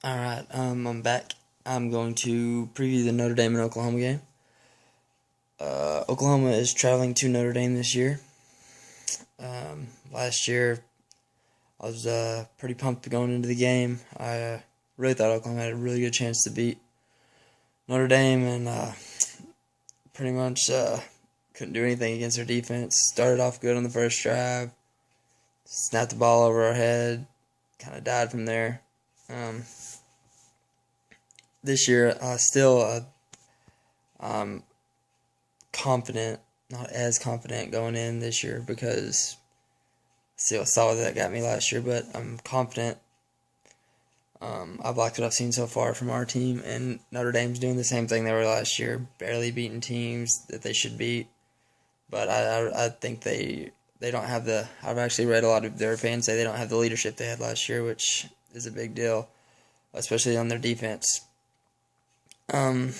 Alright, I'm back. I'm going to preview the Notre Dame and Oklahoma game. Oklahoma is traveling to Notre Dame this year. Last year, I was pretty pumped going into the game. I really thought Oklahoma had a really good chance to beat Notre Dame, and pretty much couldn't do anything against their defense. Started off good on the first drive, snapped the ball over our head, kind of died from there. This year, I'm confident, not as confident going in this year because I still saw that got me last year, but I'm confident. I like what I've seen so far from our team, and Notre Dame's doing the same thing they were last year, barely beating teams that they should beat. But I think they don't have the. I've actually read a lot of their fans say they don't have the leadership they had last year, which is a big deal, especially on their defense. They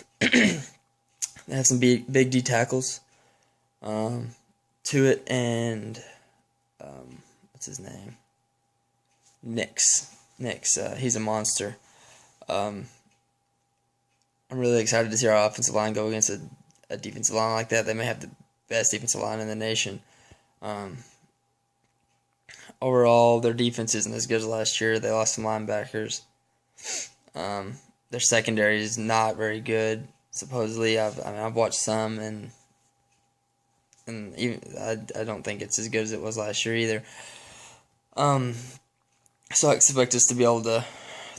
have some big D tackles. Tuitt and what's his name? Nix. He's a monster. I'm really excited to see our offensive line go against a defensive line like that. They may have the best defensive line in the nation. Overall, their defense isn't as good as last year. They lost some linebackers. Their secondary is not very good. Supposedly, I've watched some, and even I don't think it's as good as it was last year either. So I expect us to be able to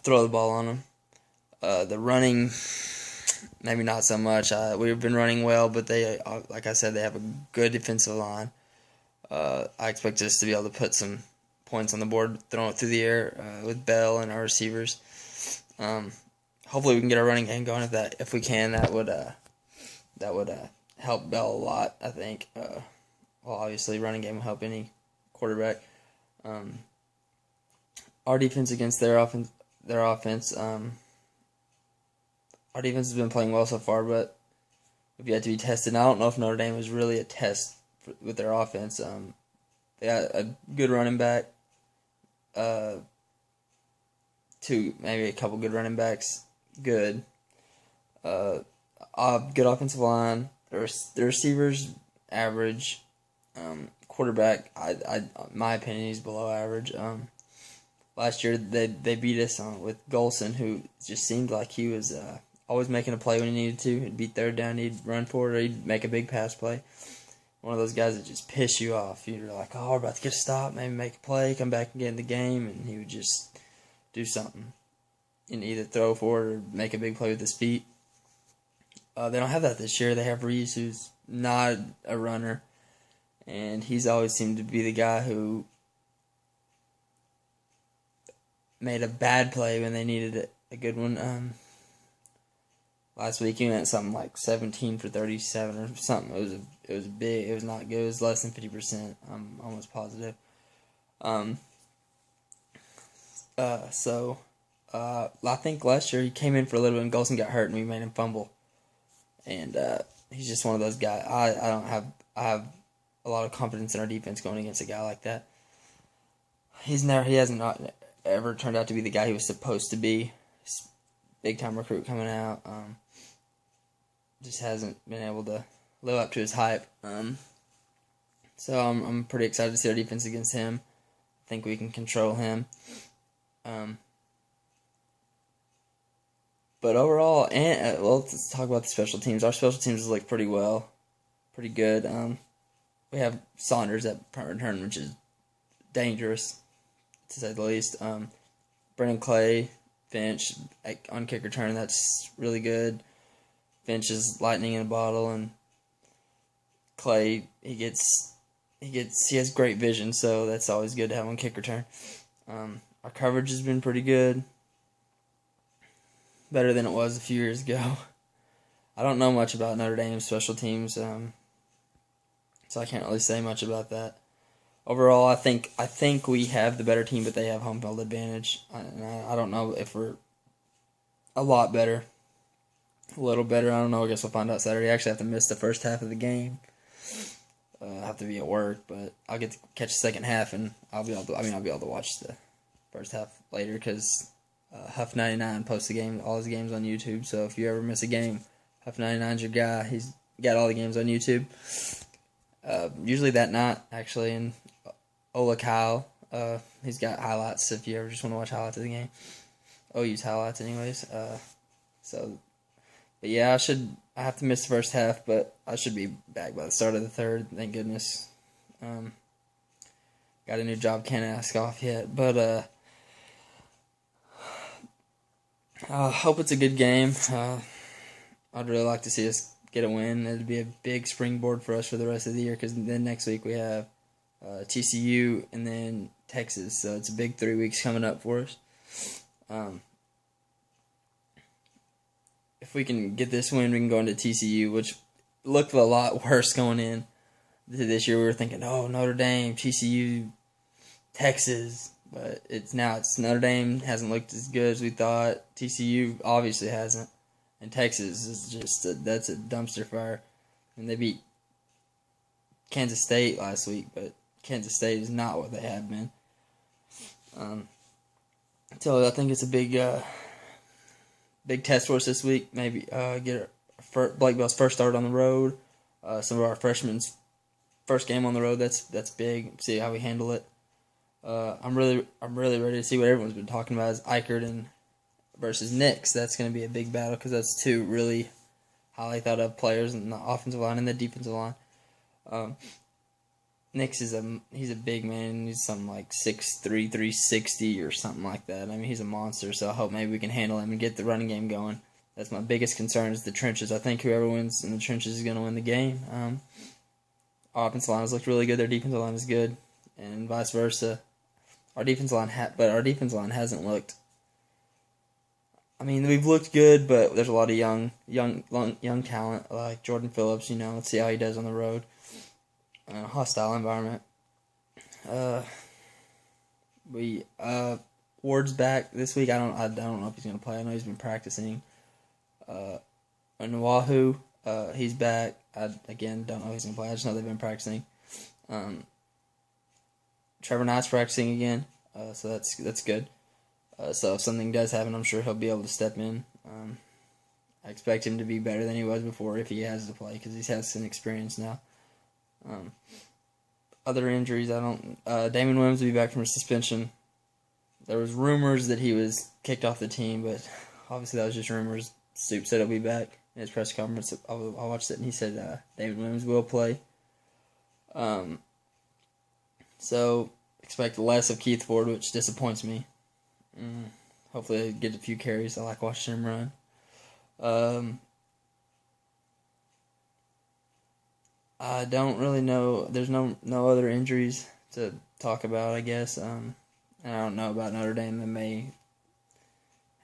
throw the ball on them. The running, maybe not so much. We've been running well, but they, like I said, they have a good defensive line. I expect us to be able to put some points on the board, throwing it through the air with Bell and our receivers. Hopefully we can get our running game going. If we can, that would help Bell a lot. I think. Well, obviously, running game will help any quarterback. Our defense against their offense. Our defense has been playing well so far, but we've yet to be tested. And I don't know if Notre Dame was really a test with their offense. They got a good running back. Maybe a couple good running backs. Good. Good offensive line. The receivers average. Quarterback, my opinion, he's below average. Last year they beat us with Golson, who just seemed like he was always making a play when he needed to. He'd be third down, he'd run for it, or he'd make a big pass play. One of those guys that just piss you off. You're like, oh, we're about to get a stop, maybe make a play, come back and get in the game, and he would just do something. And either throw for it or make a big play with his feet. They don't have that this year. They have Reese, who's not a runner, and he's always seemed to be the guy who made a bad play when they needed a good one. Last week he went something like 17 for 37 or something. It was big. It was not good. It was less than 50%. I'm almost positive. I think last year he came in for a little bit and Golson got hurt and we made him fumble. And he's just one of those guys. I have a lot of confidence in our defense going against a guy like that. He hasn't ever turned out to be the guy he was supposed to be. Big time recruit coming out. Just hasn't been able to live up to his hype. So I'm pretty excited to see our defense against him. I think we can control him. But overall, let's talk about the special teams. Our special teams look pretty good. We have Saunders at punt return, which is dangerous, to say the least. Brennan Clay, Finch on kick return, that's really good. Finch is lightning in a bottle, and Clay he has great vision, so that's always good to have on kick return. Our coverage has been pretty good, better than it was a few years ago. I don't know much about Notre Dame's special teams, so I can't really say much about that. Overall, I think we have the better team, but they have home field advantage. I don't know if we're a lot better, a little better. I don't know. I guess we'll find out Saturday. I actually have to miss the first half of the game. I have to be at work, but I'll get to catch the second half, and I'll be able to watch the first half later because Huff99 posts all his games on YouTube. So if you ever miss a game, Huff99's your guy. He's got all the games on YouTube. Usually that night, actually, and Ola Kyle, he's got highlights if you ever just want to watch highlights of the game. OU's highlights, anyways. But yeah, I have to miss the first half, but I should be back by the start of the third. Thank goodness. Got a new job, can't ask off yet, but I hope it's a good game. I'd really like to see us get a win. It'd be a big springboard for us for the rest of the year, because then next week we have TCU and then Texas, so it's a big 3 weeks coming up for us. If we can get this win, we can go into TCU, which looked a lot worse going in to this year. We were thinking, oh, Notre Dame, TCU, Texas, but it's Notre Dame hasn't looked as good as we thought. TCU obviously hasn't, and Texas is that's a dumpster fire. And they beat Kansas State last week, but Kansas State is not what they have been. So I think it's a big test for us this week. Maybe get Blake Bell's first start on the road. Some of our freshmen's first game on the road. That's big. See how we handle it. I'm really ready to see what everyone's been talking about is Eichert versus Nix. That's going to be a big battle because that's two really highly thought of players in the offensive line and the defensive line. Nix he's a big man. He's something like 6'3", 360 or something like that. I mean, he's a monster. So I hope maybe we can handle him and get the running game going. That's my biggest concern is the trenches. I think whoever wins in the trenches is going to win the game. Our offensive line has looked really good. Their defensive line is good, and vice versa. Our defensive line, but our defensive line hasn't looked. I mean, we've looked good, but there's a lot of young talent like Jordan Phillips. Let's see how he does on the road. Hostile environment. Ward's back this week. I don't know if he's gonna play. I know he's been practicing. And Wahoo, he's back. I again don't know if he's gonna play. I just know they've been practicing. Trevor Knight's practicing again, so that's good. So if something does happen, I'm sure he'll be able to step in. I expect him to be better than he was before if he has to play because he has some experience now. Other injuries, Damon Williams will be back from his suspension. There was rumors that he was kicked off the team, but obviously that was just rumors. Stoops said he'll be back in his press conference. I watched it, and he said Damon Williams will play. So expect less of Keith Ford, which disappoints me. Hopefully I get a few carries. I like watching him run. I don't really know. There's no other injuries to talk about, I guess. And I don't know about Notre Dame. They may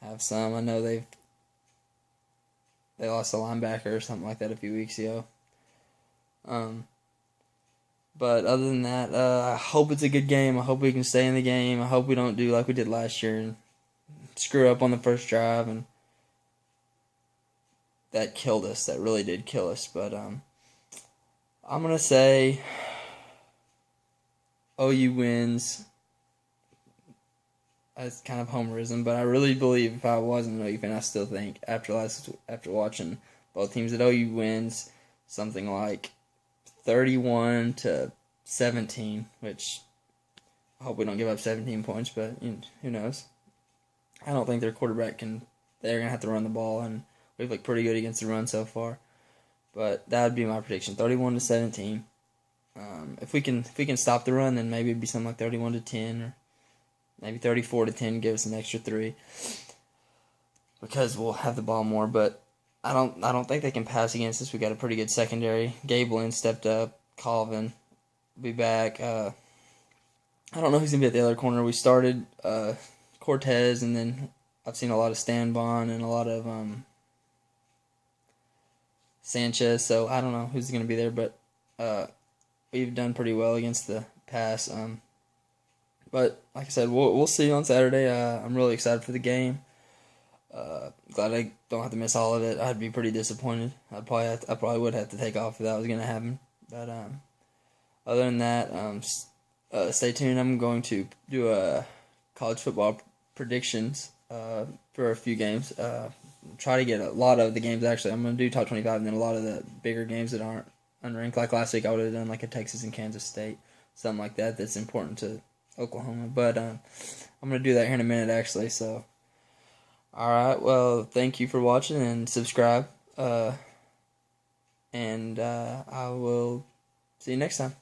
have some. I know they lost a linebacker or something like that a few weeks ago. But other than that, I hope it's a good game. I hope we can stay in the game. I hope we don't do like we did last year and screw up on the first drive, and that killed us. That really did kill us. But I'm going to say OU wins. That's kind of homerism, but I really believe if I wasn't an OU fan, I still think after watching both teams that OU wins something like 31-17, which I hope we don't give up 17 points, but who knows. I don't think their quarterback they're going to have to run the ball, and we've looked pretty good against the run so far. But that would be my prediction, 31-17. If we can stop the run, then maybe it'd be something like 31-10 or maybe 34-10, give us an extra 3 because we'll have the ball more. But I don't think they can pass against us. We got a pretty good secondary. Gablin stepped up. Colvin will be back. I don't know who's gonna be at the other corner. We started Cortez, and then I've seen a lot of Stanbon and a lot of Sanchez. So I don't know who's gonna be there, but we've done pretty well against the pass. But like I said, we'll see on Saturday. I'm really excited for the game. Glad I don't have to miss all of it. I'd be pretty disappointed. I probably would have to take off if that was going to happen. But other than that, stay tuned. I'm going to do a college football predictions for a few games. Try to get a lot of the games, actually. I'm going to do top 25 and then a lot of the bigger games that aren't unranked. Like last week, I would have done like a Texas and Kansas State, something like that that's important to Oklahoma. But I'm going to do that here in a minute, actually. So, all right. Well, thank you for watching and subscribe. And I will see you next time.